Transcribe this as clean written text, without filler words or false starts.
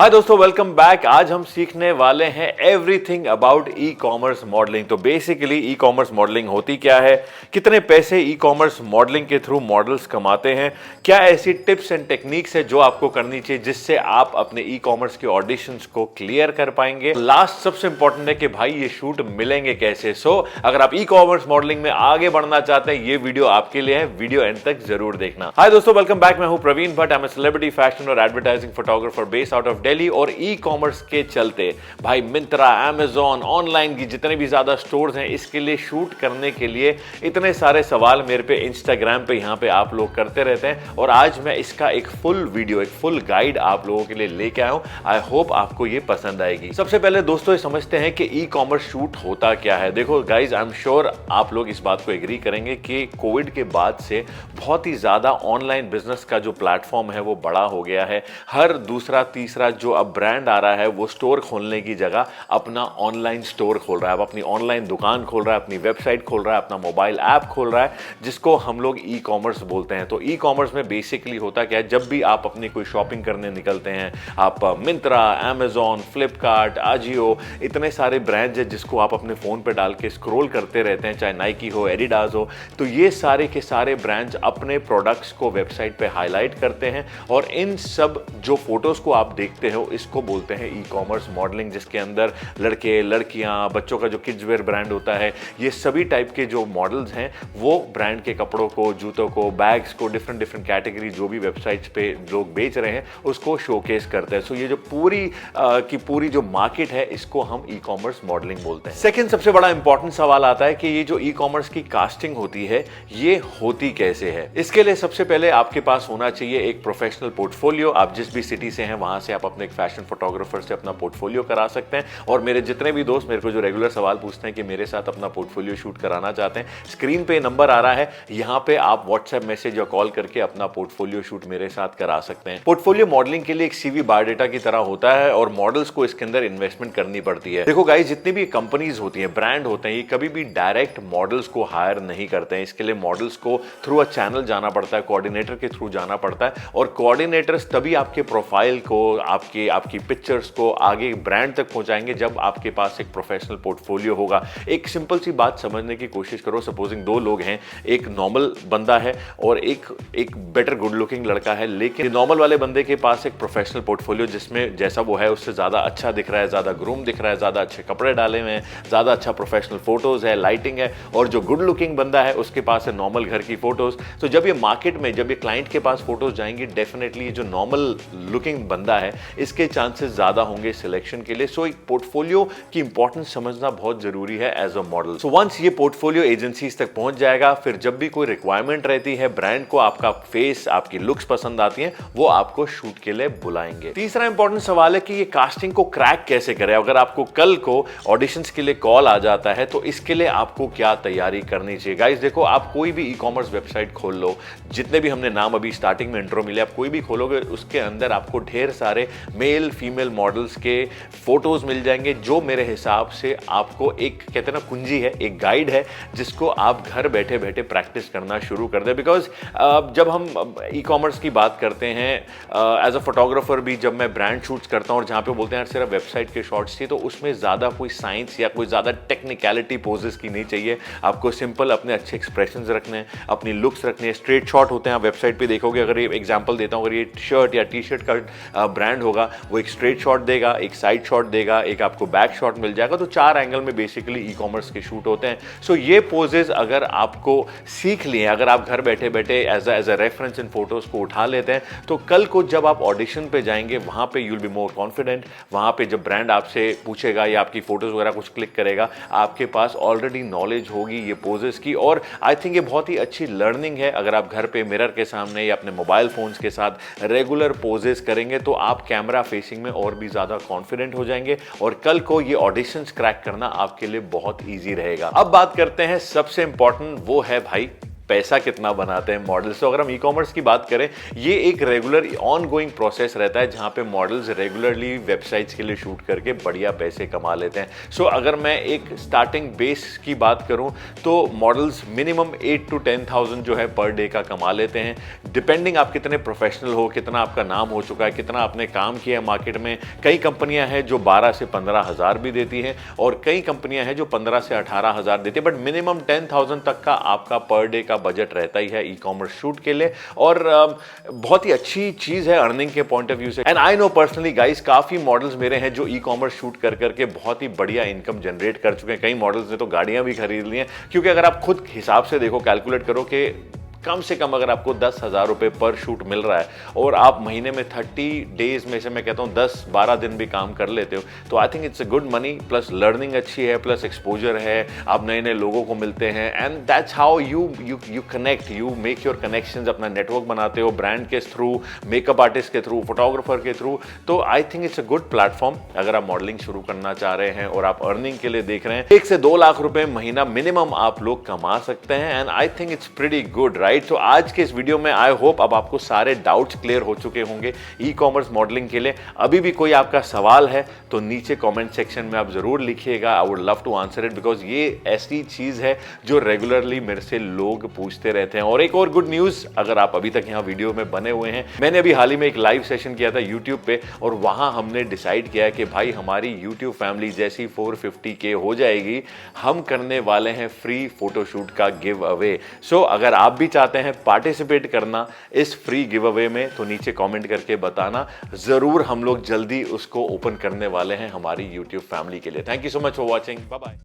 हाय दोस्तों, welcome back. आज हम सीखने वाले हैं everything about e commerce modelling. तो बेसिकली ई कॉमर्स मॉडलिंग होती क्या है, कितने पैसे ई कॉमर्स मॉडलिंग के थ्रू मॉडल्स कमाते हैं, क्या ऐसी टिप्स एंड टेक्निक्स है जो आपको करनी चाहिए जिससे आप अपने ई कॉमर्स के ऑडिशंस को क्लियर कर पाएंगे। लास्ट सबसे इंपॉर्टेंट है कि भाई ये शूट मिलेंगे कैसे। अगर आप ई कॉमर्स मॉडलिंग में आगे बढ़ना चाहते हैं, ये वीडियो आपके लिए है, वीडियो एंड तक जरूर देखना। हाय दोस्तों, वेलकम बैक। मैं हूं Praveen Bhatt. I am a celebrity fashion और advertising photographer based out of Delhi. और ई कॉमर्स के चलते भाई मिंत्रा, अमेजॉन, ऑनलाइन की जितने भी ज्यादा स्टोर्स हैं, इसके लिए शूट करने के लिए इतने सारे सवाल मेरे पे इंस्टाग्राम पे यहाँ पे आप लोग करते रहते हैं। और आज मैं इसका एक फुल वीडियो, एक फुल गाइड आप लोगों के लिए लेके आया हूं। आई होप आपको ये पसंद आएगी। सबसे पहले दोस्तों ये समझते हैं कि ई कॉमर्स शूट होता क्या है। देखो गाइज, आई एम श्योर आप लोग इस बात को एग्री करेंगे कि कोविड के बाद से बहुत ही ज्यादा ऑनलाइन बिजनेस का जो प्लेटफॉर्म है वो बड़ा हो गया है। हर दूसरा तीसरा जो अब ब्रांड आ रहा है वो स्टोर खोलने की जगह अपना ऑनलाइन स्टोर खोल रहा है, अब अपनी ऑनलाइन दुकान खोल रहा है, अपनी वेबसाइट खोल रहा है, अपना मोबाइल ऐप खोल रहा है, जिसको हम लोग ई कॉमर्स बोलते हैं। तो ई कॉमर्स में बेसिकली होता क्या है, जब भी आप अपनी कोई शॉपिंग करने निकलते हैं, आप मिंत्रा, अमेजॉन, फ्लिपकार्ट, आजियो, इतने सारे ब्रांड्स हैं जिसको आप अपने फोन पे डाल के स्क्रॉल करते रहते हैं, चाहे नाइकी हो, एडिडास हो। तो ये सारे के सारे ब्रांड्स अपने प्रोडक्ट्स को वेबसाइट पे हाईलाइट करते हैं और इन सब जो फोटोज को आप देखते हो इसको बोलते हैं ई कॉमर्स मॉडलिंग, जिसके अंदर लड़के, लड़कियां, बच्चों का जो किड्स वेयर ब्रांड होता है, ये सभी टाइप के जो मॉडल्स हैं वो ब्रांड के कपड़ों को, जूतों को, बैग्स को, डिफरेंट कैटेगरी जो भी वेबसाइट्स पे लोग बेच रहे हैं उसको शोकेस करते हैं। सो ये जो पूरी की पूरी जो मार्केट है इसको हम ई कॉमर्स मॉडलिंग बोलते हैं। सेकेंड सबसे बड़ा इंपॉर्टेंट सवाल आता है कि ये जो ई कॉमर्स की कास्टिंग होती है ये होती कैसे है। इसके लिए सबसे पहले आपके पास होना चाहिए एक प्रोफेशनल पोर्टफोलियो। आप जिस भी सिटी से हैं वहां से आप अपने एक फैशन फोटोग्राफर से अपना पोर्टफोलियो करा सकते हैं। और मेरे जितने भी दोस्त मेरे को जो रेगुलर सवाल पूछते हैं कि मेरे साथ अपना पोर्टफोलियो शूट कराना चाहते हैं, स्क्रीन पे नंबर आ रहा है, यहां पे आप व्हाट्सएप मैसेज या कॉल करके अपना पोर्टफोलियो शूट मेरे साथ करा सकते हैं। पोर्टफोलियो मॉडलिंग के लिए एक सीवी बायोडाटा की तरह होता है और मॉडल्स को इसके अंदर इन्वेस्टमेंट करनी पड़ती है। देखो गाइस, जितनी भी कंपनीज होती हैं, ब्रांड होते हैं, ये कभी भी डायरेक्ट मॉडल्स को हायर नहीं करते हैं। इसके लिए मॉडल्स को थ्रू अ चैनल जाना पड़ता है, कोऑर्डिनेटर के थ्रू जाना पड़ता है। और कोऑर्डिनेटर्स तभी आपके प्रोफाइल को, आपकी पिक्चर्स को आगे ब्रांड तक पहुंचाएंगे जब आपके पास एक प्रोफेशनल पोर्टफोलियो होगा। एक सिंपल सी बात समझने की कोशिश करो। सपोजिंग दो लोग हैं, एक नॉर्मल बंदा है और एक बेटर गुड लुकिंग लड़का है, लेकिन नॉर्मल वाले बंदे के पास एक प्रोफेशनल पोर्टफोलियो जिसमें जैसा वो है उससे ज्यादा अच्छा दिख रहा है, ज्यादा ग्रूम दिख रहा है, ज्यादा अच्छे कपड़े डाले हुए हैं, ज्यादा अच्छा प्रोफेशनल फोटोज है, लाइटिंग है। और जो गुड लुकिंग बंदा है उसके पास है नॉर्मल घर की फोटोज। तो जब ये मार्केट में, जब ये क्लाइंट के पास फोटोज जाएंगी, डेफिनेटली जो नॉर्मल लुकिंग बंदा है इसके चांसेस ज्यादा होंगे सिलेक्शन के लिए। सो एक पोर्टफोलियो की इंपॉर्टेंस समझना बहुत जरूरी है as a model. So once ये पोर्टफोलियो एजेंसीज तक पहुंच जाएगा, फिर जब भी कोई रिक्वायरमेंट रहती है, ब्रांड को आपका फेस, आपकी लुक्स पसंद आती है, वो आपको शूट के लिए बुलाएंगे। तीसरा इंपॉर्टेंट सवाल है कि ये कास्टिंग को क्रैक कैसे करें। अगर आपको कल को ऑडिशंस के लिए कॉल आ जाता है तो इसके लिए आपको क्या तैयारी करनी चाहिए। गाइस देखो, आप कोई भी ई कॉमर्स वेबसाइट खोल लो, जितने भी हमने नाम अभी स्टार्टिंग में इंट्रो मिले, आप कोई भी खोलोगे उसके अंदर आपको ढेर सारे मेल फीमेल मॉडल्स के फोटोज मिल जाएंगे, जो मेरे हिसाब से आपको एक, कहते हैं ना, कुंजी है, एक गाइड है जिसको आप घर बैठे बैठे प्रैक्टिस करना शुरू कर दें। बिकॉज जब हम ई कॉमर्स की बात करते हैं, एज अ फोटोग्राफर भी जब मैं ब्रांड शूट्स करता हूं और जहां पे बोलते हैं सिर्फ वेबसाइट के शॉट्स चाहिए, तो उसमें ज्यादा कोई साइंस या कोई ज्यादा टेक्निकलिटी पोजेस की नहीं चाहिए। आपको सिंपल अपने अच्छे एक्सप्रेशंस रखने हैं, अपनी लुक्स रखनी है। स्ट्रेट शॉट होते हैं, आप वेबसाइट पे देखोगे, अगर ये एग्जांपल देता हूं, अगर ये शर्ट या टी शर्ट का ब्रांड होगा, वो एक स्ट्रेट शॉट देगा, एक साइड शॉट देगा, एक आपको बैक शॉट मिल जाएगा। तो 4 एंगल में बेसिकली ई कॉमर्स के शूट होते हैं। सो ये पोजेस अगर आपको सीख लिए, अगर आप घर बैठे बैठे एज अ रेफरेंस इन फोटोज को उठा लेते हैं, तो कल को जब आप ऑडिशन पे जाएंगे वहां पे you will be more confident. वहां पे जब ब्रांड आपसे पूछेगा या आपकी फोटोज वगैरह कुछ क्लिक करेगा, आपके पास ऑलरेडी नॉलेज होगी ये पोजेस की। और आई थिंक ये बहुत ही अच्छी लर्निंग है। अगर आप घर पे मिरर के सामने या अपने मोबाइल फोन्स के साथ रेगुलर पोजेस करेंगे तो आप कैमरा फेसिंग में और भी ज्यादा कॉन्फिडेंट हो जाएंगे और कल को ये ऑडिशंस क्रैक करना आपके लिए बहुत ईजी रहेगा। अब बात करते हैं सबसे इंपॉर्टेंट, वो है भाई पैसा कितना बनाते हैं मॉडल्स। तो अगर हम ई कॉमर्स की बात करें, ये एक रेगुलर ऑन गोइंग प्रोसेस रहता है जहां पे मॉडल्स रेगुलरली वेबसाइट्स के लिए शूट करके बढ़िया पैसे कमा लेते हैं। सो अगर मैं एक स्टार्टिंग बेस की बात करूं तो मॉडल्स मिनिमम 8 to 10,000 जो है पर डे का कमा लेते हैं, डिपेंडिंग आप कितने प्रोफेशनल हो, कितना आपका नाम हो चुका है, कितना आपने काम किया है मार्केट में। कई कंपनियां हैं जो 12 से 15 हज़ार भी देती हैं और कई कंपनियां हैं जो 15 से 18 हज़ार देती है, बट मिनिमम 10,000 तक का आपका पर डे का बजट रहता ही है ई कॉमर्स शूट के लिए। और बहुत ही अच्छी चीज है अर्निंग के पॉइंट ऑफ व्यू से। And I know personally guys, काफी मॉडल्स मेरे हैं जो ई कॉमर्स शूट कर करके बहुत ही बढ़िया इनकम जनरेट कर चुके हैं। कई मॉडल्स ने तो गाड़ियां भी खरीद ली हैं, क्योंकि अगर आप खुद हिसाब से देखो, कैलकुलेट करो कि कम से कम अगर आपको 10,000 रुपए पर शूट मिल रहा है और आप महीने में 30 डेज में से मैं कहता हूँ 10-12 दिन भी काम कर लेते हो, तो I think it's a good money. Plus learning अच्छी है, प्लस एक्सपोजर है, आप नए नए लोगों को मिलते हैं, and that's how you connect, you make your connections, अपना नेटवर्क बनाते हो ब्रांड के थ्रू, मेकअप आर्टिस्ट के थ्रू, फोटोग्राफर के थ्रू। तो I think it's a good platform अगर आप मॉडलिंग शुरू करना चाह रहे हैं और आप अर्निंग के लिए देख रहे हैं। 1 से 2 लाख रुपए महीना मिनिमम आप लोग कमा सकते हैं, and I think it's pretty good, right. तो आज के इस वीडियो में आई होप अब आपको सारे डाउट्स क्लियर हो चुके होंगे ई कॉमर्स मॉडलिंग के लिए। अभी भी कोई आपका सवाल है तो नीचे कमेंट सेक्शन में आप जरूर लिखिएगा, I would love to answer it, because ये ऐसी चीज है जो रेगुलरली मेरे से लोग पूछते रहते हैं। और एक और गुड न्यूज, अगर आप अभी तक यहाँ वीडियो में बने हुए हैं, मैंने अभी हाल ही में एक लाइव सेशन किया था यूट्यूब पे, और वहां हमने डिसाइड किया कि भाई हमारी यूट्यूब फैमिली जैसी 450K हो जाएगी, हम करने वाले हैं फ्री फोटोशूट का गिव अवे। सो अगर आप भी चाहते हैं पार्टिसिपेट करना इस फ्री गिव अवे में, तो नीचे कमेंट करके बताना, जरूर हम लोग जल्दी उसको ओपन करने वाले हैं हमारी YouTube फैमिली के लिए। Thank you so much for watching, bye bye.